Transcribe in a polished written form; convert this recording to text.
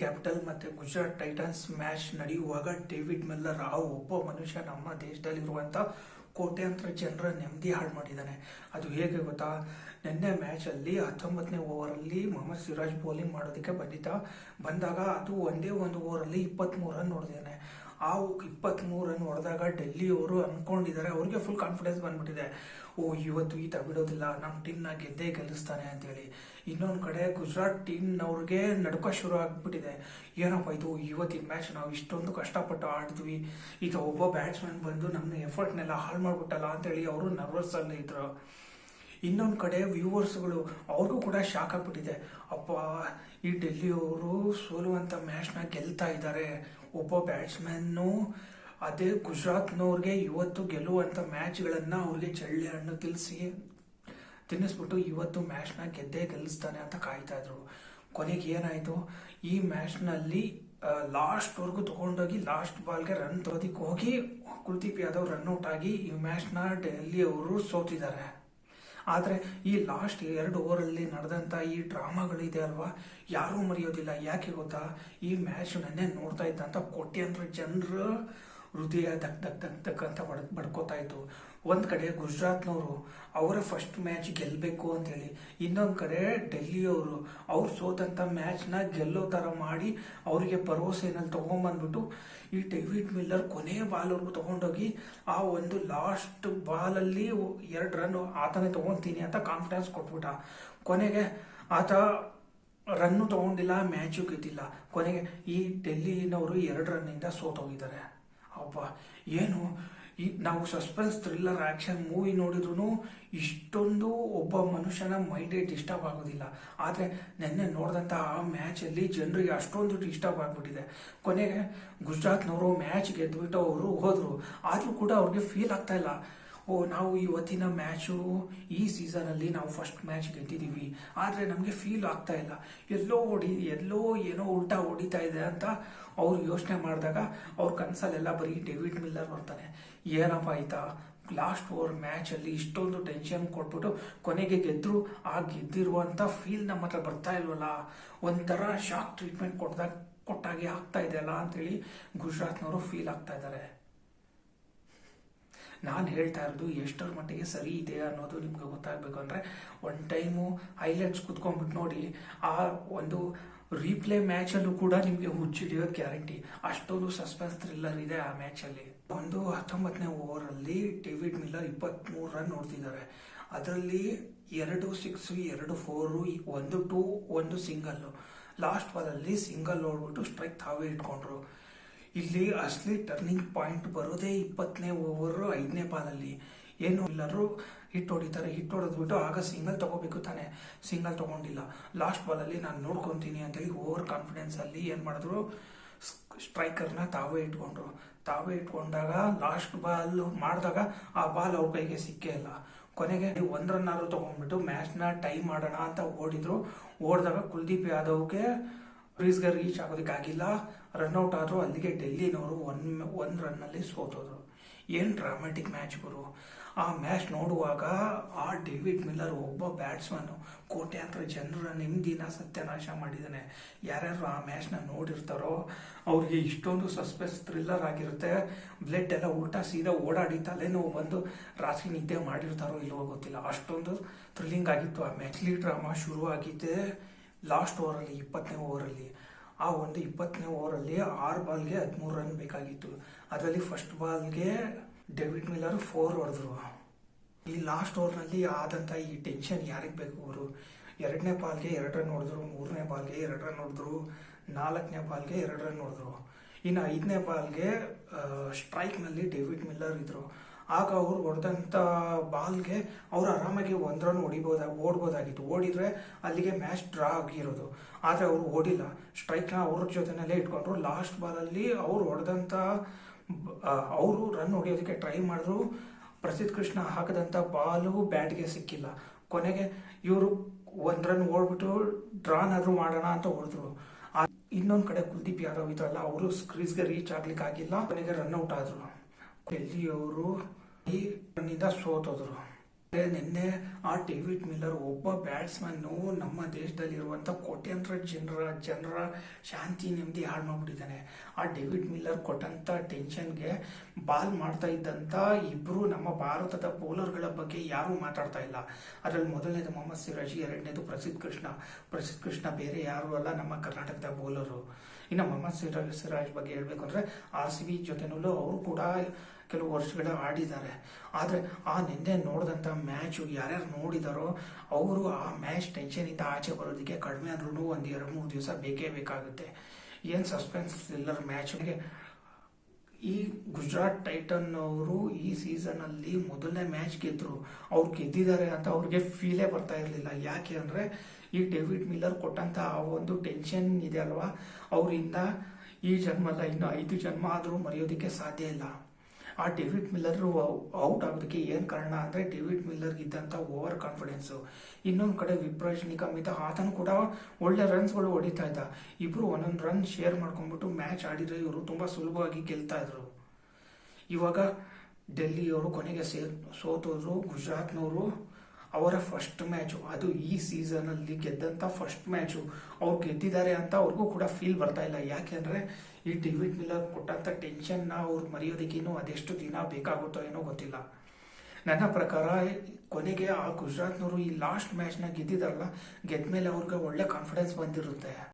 Capital ಮತ್ತು Gujarat Titans match ನಡೆಯುವಾಗ David Miller ಆ ಒಬ್ಬ ಮನುಷ್ಯ ನಮ್ಮ ದೇಶದಲ್ಲಿರುವಂಥ ಕೋಟ್ಯಾಂತರ ಜನರ ನೆಮ್ಮದಿ ಹಾಳು ಮಾಡಿದ್ದಾನೆ. ಅದು ಹೇಗೆ ಗೊತ್ತಾ? ನಿನ್ನೆ ಮ್ಯಾಚಲ್ಲಿ 19ನೇ ಓವರಲ್ಲಿ ಮೊಹಮ್ಮದ್ ಸಿರಾಜ್ ಬೌಲಿಂಗ್ ಮಾಡೋದಕ್ಕೆ ಬಂದಾಗ ಅದು ಒಂದೇ ಒಂದು ಓವರಲ್ಲಿ 23 ರನ್ ಹೊಡೆದಿದ್ದಾನೆ. ಆ 23 ರನ್ ಹೊಡೆದಾಗ ಡೆಲ್ಲಿಯವರು ಅಂದ್ಕೊಂಡಿದ್ದಾರೆ, ಅವ್ರಿಗೆ ಫುಲ್ ಕಾನ್ಫಿಡೆನ್ಸ್ ಬಂದ್ಬಿಟ್ಟಿದೆ, ಇವತ್ತು ಈತ ಬಿಡೋದಿಲ್ಲ, ನಮ್ಮ ಟೀಮ್ನ ಗೆದ್ದೇ ಗೆಲ್ಲಿಸ್ತಾನೆ ಅಂತೇಳಿ. ಇನ್ನೊಂದು ಕಡೆ ಗುಜರಾತ್ ಟೀಮ್ನವ್ರಿಗೆ ನಡುಕ ಶುರು ಆಗಿಬಿಟ್ಟಿದೆ. ಏನಪ್ಪ ಇದು, ಇವತ್ತಿನ ಮ್ಯಾಚ್ ನಾವು ಇಷ್ಟೊಂದು ಕಷ್ಟಪಟ್ಟು ಆಡಿದ್ವಿ, ಈಗ ಒಬ್ಬ ಬ್ಯಾಟ್ಸ್ಮನ್ ಬಂದು ನಮ್ಮ ಎಫರ್ಟ್ನೆಲ್ಲ ಹಾಳು ಮಾಡಿಬಿಟ್ಟಲ್ಲ ಅಂತೇಳಿ ಅವರು ನರ್ವಸ್ಸಲ್ಲಿ ಇದ್ರು. ಇನ್ನೊಂದು ಕಡೆ ವ್ಯೂವರ್ಸ್ಗಳು ಅವ್ರಿಗೂ ಕೂಡ ಶಾಕ್ ಆಗ್ಬಿಟ್ಟಿದೆ. ಅಪ್ಪ, ಈ ಡೆಲ್ಲಿಯವರು ಸೋಲುವಂಥ ಮ್ಯಾಚ್ನ ಗೆಲ್ತಾ ಇದ್ದಾರೆ, ಒಬ್ಬ ಬ್ಯಾಟ್ಸ್ಮನ್ನು ಅದೇ ಗುಜರಾತ್ನವ್ರಿಗೆ ಇವತ್ತು ಗೆಲ್ಲುವಂಥ ಮ್ಯಾಚ್ಗಳನ್ನು ಅವ್ರಿಗೆ ಚಳ್ಳೆ ಹಣ್ಣು ತಿನ್ನಿಸ್ಬಿಟ್ಟು ಇವತ್ತು ಮ್ಯಾಚ್ನ ಗೆದ್ದೇ ಗೆಲ್ಲಿಸ್ತಾನೆ ಅಂತ ಕಾಯ್ತಾ ಇದ್ರು. ಕೊನೆಗೆ ಏನಾಯಿತು, ಈ ಮ್ಯಾಚ್ನಲ್ಲಿ ಲಾಸ್ಟ್ವರೆಗೂ ತೊಗೊಂಡೋಗಿ ಲಾಸ್ಟ್ ಬಾಲ್ಗೆ ರನ್ ತೋದಕ್ಕೆ ಹೋಗಿ ಕುಲ್ದೀಪ್ ಯಾದವ್ ರನ್ಔಟ್ ಆಗಿ ಈ ಮ್ಯಾಚ್ನ ಡೆಲ್ಲಿಯವರು ಸೋತಿದ್ದಾರೆ. ಆದರೆ ಈ ಲಾಸ್ಟ್ 2 ಓವರಲ್ಲಿ ನಡೆದಂಥ ಈ ಡ್ರಾಮಾಗಳಿದೆ ಅಲ್ವಾ, ಯಾರೂ ಮರೆಯೋದಿಲ್ಲ. ಯಾಕೆ ಗೊತ್ತಾ? ಈ ಮ್ಯಾಚ್ ನನ್ನೇ ನೋಡ್ತಾ ಇದ್ದಂಥ ಕೋಟ್ಯಾಂತರ ಜನರ ಹೃದಯ ದಕ್ ದಕ್ ದಕ್ ದಕ್ ಅಂತ ಬಡ್ಕೋತಾ ಇತ್ತು. ಒಂದು ಕಡೆ ಗುಜರಾತ್ನವರು ಅವರ ಫಸ್ಟ್ ಮ್ಯಾಚ್ ಗೆಲ್ಲಬೇಕು ಅಂತೇಳಿ, ಇನ್ನೊಂದು ಕಡೆ ಡೆಲ್ಲಿಯವರು ಅವ್ರು ಸೋತಂಥ ಮ್ಯಾಚ್ನ ಗೆಲ್ಲೋ ಥರ ಮಾಡಿ ಅವರಿಗೆ ಭರವಸೆನಲ್ಲಿ ತೊಗೊಂಬಂದ್ಬಿಟ್ಟು ಈ ಡೇವಿಡ್ ಮಿಲ್ಲರ್ ಕೊನೆಯ ಬಾಲ್ವರೆಗೂ ತೊಗೊಂಡೋಗಿ ಆ ಒಂದು ಲಾಸ್ಟ್ ಬಾಲಲ್ಲಿ 2 ರನ್ ಆತನೇ ತೊಗೊತೀನಿ ಅಂತ ಕಾನ್ಫಿಡೆನ್ಸ್ ಕೊಟ್ಬಿಟ್ಟ. ಕೊನೆಗೆ ಆತ ರನ್ನು ತೊಗೊಂಡಿಲ್ಲ, ಮ್ಯಾಚು ಗೆದ್ದಿಲ್ಲ. ಕೊನೆಗೆ ಈ ಡೆಲ್ಲಿನವರು 2 ರನ್ನಿಂದ ಸೋತೋಗಿದ್ದಾರೆ. ಅಬ್ಬಾ, ಏನು ನಾವು ಸಸ್ಪೆನ್ಸ್ ಥ್ರಿಲ್ಲರ್ ಆ್ಯಕ್ಷನ್ ಮೂವಿ ನೋಡಿದ್ರು ಇಷ್ಟೊಂದು ಒಬ್ಬ ಮನುಷ್ಯನ ಮೈಂಡೇ ಡಿಸ್ಟರ್ಬ್ ಆಗೋದಿಲ್ಲ. ಆದರೆ ನೆನ್ನೆ ನೋಡಿದಂಥ ಆ ಮ್ಯಾಚಲ್ಲಿ ಜನರಿಗೆ ಅಷ್ಟೊಂದು ಡಿಸ್ಟರ್ಬ್ ಆಗಿಬಿಟ್ಟಿದೆ. ಕೊನೆಗೆ ಗುಜರಾತ್ನವರು ಮ್ಯಾಚ್ ಗೆದ್ದುಬಿಟ್ಟು ಅವರು ಹೋದರು. ಆದರೂ ಕೂಡ ಅವ್ರಿಗೆ ಫೀಲ್ ಆಗ್ತಾ ಇಲ್ಲ, ನಾವು ಇವತ್ತಿನ ಮ್ಯಾಚು ಈ ಸೀಸನಲ್ಲಿ ನಾವು ಫಸ್ಟ್ ಮ್ಯಾಚ್ ಗೆದ್ದಿದ್ದೀವಿ, ಆದರೆ ನಮಗೆ ಫೀಲ್ ಆಗ್ತಾ ಇಲ್ಲ, ಎಲ್ಲೋ ಏನೋ ಉಲ್ಟಾ ಹೊಡಿತಾ ಇದೆ ಅಂತ ಅವ್ರು ಯೋಚನೆ ಮಾಡಿದಾಗ ಅವ್ರ ಕನಸಲ್ಲೆಲ್ಲ ಬರೀ ಡೇವಿಡ್ ಮಿಲ್ಲರ್ ಬರ್ತಾನೆ. ಏನಪ್ಪ ಆಯ್ತಾ, ಲಾಸ್ಟ್ ಓವರ್ ಮ್ಯಾಚಲ್ಲಿ ಇಷ್ಟೊಂದು ಟೆನ್ಷನ್ ಕೊಟ್ಬಿಟ್ಟು ಕೊನೆಗೆ ಗೆದ್ದರು, ಆ ಗೆದ್ದಿರುವಂಥ ಫೀಲ್ ನಮ್ಮ ಹತ್ರ ಬರ್ತಾ ಇಲ್ವಲ್ಲ, ಒಂಥರ ಶಾಕ್ ಟ್ರೀಟ್ಮೆಂಟ್ ಕೊಟ್ಟಾಗೆ ಆಗ್ತಾ ಇದೆಯಲ್ಲ ಅಂತೇಳಿ ಗುಜರಾತ್ನವರು ಫೀಲ್ ಆಗ್ತಾ ಇದ್ದಾರೆ. ನಾನು ಹೇಳ್ತಾ ಇರೋದು ಎಷ್ಟರ ಮಟ್ಟಿಗೆ ಸರಿ ಇದೆ ಅನ್ನೋದು ನಿಮ್ಗೆ ಗೊತ್ತಾಗಬೇಕು ಅಂದರೆ ಒಂದು ಟೈಮು ಹೈಲೈಟ್ಸ್ ಕುತ್ಕೊಂಡ್ಬಿಟ್ಟು ನೋಡಿ. ಆ ಒಂದು ರೀಪ್ಲೇ ಮ್ಯಾಚಲ್ಲೂ ಕೂಡ ನಿಮಗೆ ಹುಚ್ಚಿಡಿಯೋದು ಗ್ಯಾರಂಟಿ, ಅಷ್ಟೊಂದು ಸಸ್ಪೆನ್ಸ್ ಥ್ರಿಲ್ಲರ್ ಇದೆ ಆ ಮ್ಯಾಚಲ್ಲಿ. 19ನೇ ಓವರಲ್ಲಿ ಡೇವಿಡ್ ಮಿಲ್ಲರ್ 23 ರನ್ ಹೊಡೆದಿದ್ದಾರೆ. ಅದರಲ್ಲಿ 2 6, 2 4, 1 2, 1 ಸಿಂಗಲ್ಲು. ಲಾಸ್ಟ್ ಬಾಲಲ್ಲಿ ಸಿಂಗಲ್ ಹೊಡ್ಬಿಟ್ಟು ಸ್ಟ್ರೈಕ್ ತಾವೇ ಇಟ್ಕೊಂಡ್ರು. ಇಲ್ಲಿ ಅಸಲಿ ಟರ್ನಿಂಗ್ ಪಾಯಿಂಟ್ ಬರೋದೇ 20ನೇ ಓವರ್ 5ನೇ ಬಾಲಲ್ಲಿ. ಏನು ಎಲ್ಲರೂ ಹಿಟ್ ಹೊಡಿತಾರೆ, ಹಿಟ್ ಹೊಡೆದ್ಬಿಟ್ಟು ಆಗ ಸಿಂಗಲ್ ತೊಗೋಬೇಕು ತಾನೆ, ಸಿಂಗಲ್ ತೊಗೊಂಡಿಲ್ಲ. ಲಾಸ್ಟ್ ಬಾಲಲ್ಲಿ ನಾನು ನೋಡ್ಕೊತೀನಿ ಅಂತೇಳಿ ಓವರ್ ಕಾನ್ಫಿಡೆನ್ಸಲ್ಲಿ ಏನು ಮಾಡಿದ್ರು, ಸ್ಟ್ರೈಕರ್ನ ತಾವೇ ಇಟ್ಕೊಂಡಾಗ ಲಾಸ್ಟ್ ಬಾಲ್ ಮಾಡಿದಾಗ ಆ ಬಾಲ್ ಅವ್ರ ಕೈಗೆ ಸಿಕ್ಕೇ ಇಲ್ಲ. ಕೊನೆಗೆ 1 ರನ್ನಾದ್ರು ತೊಗೊಂಡ್ಬಿಟ್ಟು ಮ್ಯಾಚ್ನ ಟೈಮ್ ಮಾಡೋಣ ಅಂತ ಓಡಿದಾಗ ಕುಲ್ದೀಪ್ ಯಾದವ್ಗೆ ಕ್ರೀಸ್ಗೆ ರೀಚ್ ಆಗೋದಕ್ಕಾಗಿಲ್ಲ, ರನ್ಔಟ್ ಆದರೂ. ಅಲ್ಲಿಗೆ ಡೆಲ್ಲಿನವರು 1 ರನ್ನಲ್ಲಿ ಸೋತೋದ್ರು. ಏನು ಡ್ರಾಮ್ಯಾಟಿಕ್ ಮ್ಯಾಚ್ ಗುರು. ಆ ಮ್ಯಾಚ್ ನೋಡುವಾಗ ಆ ಡೇವಿಡ್ ಮಿಲ್ಲರ್ ಒಬ್ಬ ಬ್ಯಾಟ್ಸ್ಮನ್ನು ಕೋಟ್ಯಾಂತರ ಜನರ ನೆಮ್ಮದಿನ ಸತ್ಯನಾಶ ಮಾಡಿದ್ದಾನೆ. ಯಾರ್ಯಾರು ಆ ಮ್ಯಾಚ್ನ ನೋಡಿರ್ತಾರೋ ಅವ್ರಿಗೆ ಇಷ್ಟೊಂದು ಸಸ್ಪೆನ್ಸ್ ಥ್ರಿಲ್ಲರ್ ಆಗಿರುತ್ತೆ, ಬ್ಲಡ್ ಎಲ್ಲ ಉಲ್ಟಾ ಸೀದಾ ಓಡಾಡಿ ತಲೆನೋವು ಬಂದು ರಾತ್ರಿ ನಿದ್ದೆ ಮಾಡಿರ್ತಾರೋ ಇಲ್ವೋ ಗೊತ್ತಿಲ್ಲ, ಅಷ್ಟೊಂದು ಥ್ರಿಲ್ಲಿಂಗ್ ಆಗಿತ್ತು ಆ ಮ್ಯಾಚ್. ಡ್ರಾಮಾ ಶುರು ಆಗಿದ್ದೆ ಲಾಸ್ಟ್ ಓವರಲ್ಲಿ 20ನೇ ಓವರಲ್ಲಿ. ಆ ಒಂದು 20ನೇ ಓವರಲ್ಲಿ 6 ಬಾಲ್ಗೆ 13 ರನ್ ಬೇಕಾಗಿತ್ತು. ಅದರಲ್ಲಿ ಫಸ್ಟ್ ಬಾಲ್ಗೆ ಡೇವಿಡ್ ಮಿಲ್ಲರ್ 4 ಹೊಡೆದ್ರು. ಈ ಲಾಸ್ಟ್ ಓವರ್ನಲ್ಲಿ ಆದಂಥ ಈ ಟೆನ್ಷನ್ ಯಾರಿಗೆ ಬೇಕು ಅವರು? 2ನೇ ಬಾಲ್ಗೆ 2 ರನ್ ಹೊಡೆದ್ರು, 3ನೇ ಬಾಲ್ಗೆ 2 ರನ್ ಹೊಡೆದ್ರು, 4ನೇ ಬಾಲ್ಗೆ 2 ರನ್ ಹೊಡೆದ್ರು. ಇನ್ನು 5ನೇ ಬಾಲ್ಗೆ ಸ್ಟ್ರೈಕ್ನಲ್ಲಿ ಡೇವಿಡ್ ಮಿಲ್ಲರ್ ಇದ್ರು. ಆಗ ಅವ್ರು ಹೊಡೆದಂಥ ಬಾಲ್ಗೆ ಅವ್ರು ಆರಾಮಾಗಿ 1 ರನ್ ಓಡ್ಬೋದಾಗಿತ್ತು. ಓಡಿದ್ರೆ ಅಲ್ಲಿಗೆ ಮ್ಯಾಚ್ ಡ್ರಾ ಆಗಿರೋದು. ಆದರೆ ಅವರು ಓಡಿಲ್ಲ, ಸ್ಟ್ರೈಕ್ನ ಅವ್ರ ಜೊತೆನಲ್ಲೇ ಇಟ್ಕೊಂಡ್ರು. ಲಾಸ್ಟ್ ಬಾಲಲ್ಲಿ ಅವ್ರು ಹೊಡೆದಂಥ ಅವರು ರನ್ ಹೊಡೆಯೋದಕ್ಕೆ ಟ್ರೈ ಮಾಡಿದ್ರು. ಪ್ರಸಿದ್ಧ ಕೃಷ್ಣ ಹಾಕಿದಂಥ ಬಾಲು ಬ್ಯಾಟ್ಗೆ ಸಿಕ್ಕಿಲ್ಲ. ಕೊನೆಗೆ ಇವರು 1 ರನ್ ಓಡ್ಬಿಟ್ಟು ಡ್ರಾನಾದರೂ ಮಾಡೋಣ ಅಂತ ಹೊಡೆದ್ರು. ಇನ್ನೊಂದು ಕಡೆ ಕುಲ್ದೀಪ್ ಯಾದವ್ ಇದ್ರಲ್ಲ, ಅವರು ಕ್ರೀಸ್ಗೆ ರೀಚ್ ಆಗ್ಲಿಕ್ಕಾಗಿಲ್ಲ. ಕೊನೆಗೆ ರನ್ಔಟ್ ಆದರು. ಡೆಲ್ಲಿಯವರು ಈ ರನ್ನಿಂದ ಸೋತೋದ್ರು. ನಿನ್ನೆ ಆ ಡೇವಿಡ್ ಮಿಲ್ಲರ್ ಒಬ್ಬ ಬ್ಯಾಟ್ಸ್ಮನ್ನು ನಮ್ಮ ದೇಶದಲ್ಲಿರುವಂಥ ಕೋಟ್ಯಾಂತರ ಜನರ ಶಾಂತಿ ನೆಮ್ಮದಿ ಹಾಳು ಮಾಡ್ಬಿಟ್ಟಿದ್ದಾನೆ. ಆ ಡೇವಿಡ್ ಮಿಲ್ಲರ್ ಕೊಟ್ಟಂತ ಟೆನ್ಷನ್ಗೆ ಬಾಲ್ ಮಾಡ್ತಾ ಇದ್ದಂಥ ಇಬ್ರು ನಮ್ಮ ಭಾರತದ ಬೌಲರ್ಗಳ ಬಗ್ಗೆ ಯಾರೂ ಮಾತಾಡ್ತಾ ಇಲ್ಲ. ಅದರಲ್ಲಿ ಮೊದಲನೇದು ಮೊಹಮ್ಮದ್ ಸಿರಾಜ್, ಎರಡನೇದು ಪ್ರಸಿದ್ಧ ಕೃಷ್ಣ ಬೇರೆ ಯಾರು ಅಲ್ಲ, ನಮ್ಮ ಕರ್ನಾಟಕದ ಬೌಲರು. ಇನ್ನು ಮೊಹಮ್ಮದ್ ಸಿರಾಜ್ ಬಗ್ಗೆ ಹೇಳ್ಬೇಕು ಅಂದ್ರೆ RCB ಜೊತೆನಲ್ಲೂ ಅವರು ಕೂಡ ಕೆಲವು ವರ್ಷಗಳ ಆಡಿದ್ದಾರೆ. ಆದರೆ ಆ ನಿನ್ನೆ ನೋಡಿದಂಥ ಮ್ಯಾಚು ಯಾರ್ಯಾರು ನೋಡಿದಾರೋ ಅವರು ಆ ಮ್ಯಾಚ್ ಟೆನ್ಷನಿಂದ ಆಚೆ ಬರೋದಕ್ಕೆ ಕಡಿಮೆ ಅಂದ್ರೂ ಒಂದು 2-3 ದಿವಸ ಬೇಕೇ ಬೇಕಾಗುತ್ತೆ. ಏನು ಸಸ್ಪೆನ್ಸ್ ಥ್ರಿಲ್ಲರ್ ಮ್ಯಾಚ್ಗೆ. ಈ ಗುಜರಾತ್ ಟೈಟನ್ ಅವರು ಈ ಸೀಸನಲ್ಲಿ ಮೊದಲನೇ ಮ್ಯಾಚ್ ಗೆದ್ರು. ಅವ್ರು ಗೆದ್ದಿದ್ದಾರೆ ಅಂತ ಅವ್ರಿಗೆ ಫೀಲೇ ಬರ್ತಾ ಇರಲಿಲ್ಲ. ಯಾಕೆ ಅಂದರೆ ಈ ಡೇವಿಡ್ ಮಿಲ್ಲರ್ ಕೊಟ್ಟಂಥ ಆ ಒಂದು ಟೆನ್ಷನ್ ಇದೆ ಅಲ್ವಾ, ಅವರಿಂದ ಈ ಜನ್ಮ ಅಲ್ಲ ಇನ್ನು 5 ಜನ್ಮ ಆದರೂ ಮರೆಯೋದಕ್ಕೆ ಸಾಧ್ಯ ಇಲ್ಲ. ಆ ಡೇವಿಡ್ ಮಿಲ್ಲರ್ ಔಟ್ ಆಗೋದಕ್ಕೆ ಏನು ಕಾರಣ ಅಂದರೆ ಡೇವಿಡ್ ಮಿಲ್ಲರ್ಗೆ ಇದ್ದಂಥ ಓವರ್ ಕಾನ್ಫಿಡೆನ್ಸು. ಇನ್ನೊಂದು ಕಡೆ ವಿಪ್ರಾಜ್ ನಿಗಮಿತ ಆತನು ಕೂಡ ಒಳ್ಳೆ ರನ್ಸ್ಗಳು ಹೊಡಿತಾ ಇದ್ದ. ಇಬ್ಬರು ಒಂದೊಂದು ರನ್ ಶೇರ್ ಮಾಡ್ಕೊಂಡ್ಬಿಟ್ಟು ಮ್ಯಾಚ್ ಆಡಿದರೆ ಇವರು ತುಂಬ ಸುಲಭವಾಗಿ ಗೆಲ್ತಾ ಇದ್ರು. ಇವಾಗ ಡೆಲ್ಲಿಯವರು ಕೊನೆಗೆ ಸೋತೋದ್ರು. ಗುಜರಾತ್ನವರು ಅವರ ಫಸ್ಟ್ ಮ್ಯಾಚು, ಅದು ಈ ಸೀಸನಲ್ಲಿ ಗೆದ್ದಂಥ ಫಸ್ಟ್ ಮ್ಯಾಚು, ಅವ್ರು ಗೆದ್ದಿದ್ದಾರೆ ಅಂತ ಅವ್ರಿಗೂ ಕೂಡ ಫೀಲ್ ಬರ್ತಾ ಇಲ್ಲ. ಯಾಕೆಂದರೆ ಈ ಡೇವಿಡ್ ಮಿಲ್ಲರ್ ಕೊಟ್ಟಂಥ ಟೆನ್ಷನ್ನ ಅವ್ರು ಮರೆಯೋದಕ್ಕೆ ಇನ್ನೂ ಅದೆಷ್ಟು ದಿನ ಬೇಕಾಗುತ್ತೋ ಏನೋ ಗೊತ್ತಿಲ್ಲ. ನನ್ನ ಪ್ರಕಾರ ಕೊನೆಗೆ ಆ ಗುಜರಾತ್ನವರು ಈ ಲಾಸ್ಟ್ ಮ್ಯಾಚ್ನ ಗೆದ್ದಿದಾರಲ್ಲ, ಗೆದ್ದ ಮೇಲೆ ಅವ್ರಿಗೆ ಒಳ್ಳೆ ಕಾನ್ಫಿಡೆನ್ಸ್ ಬಂದಿರುತ್ತೆ.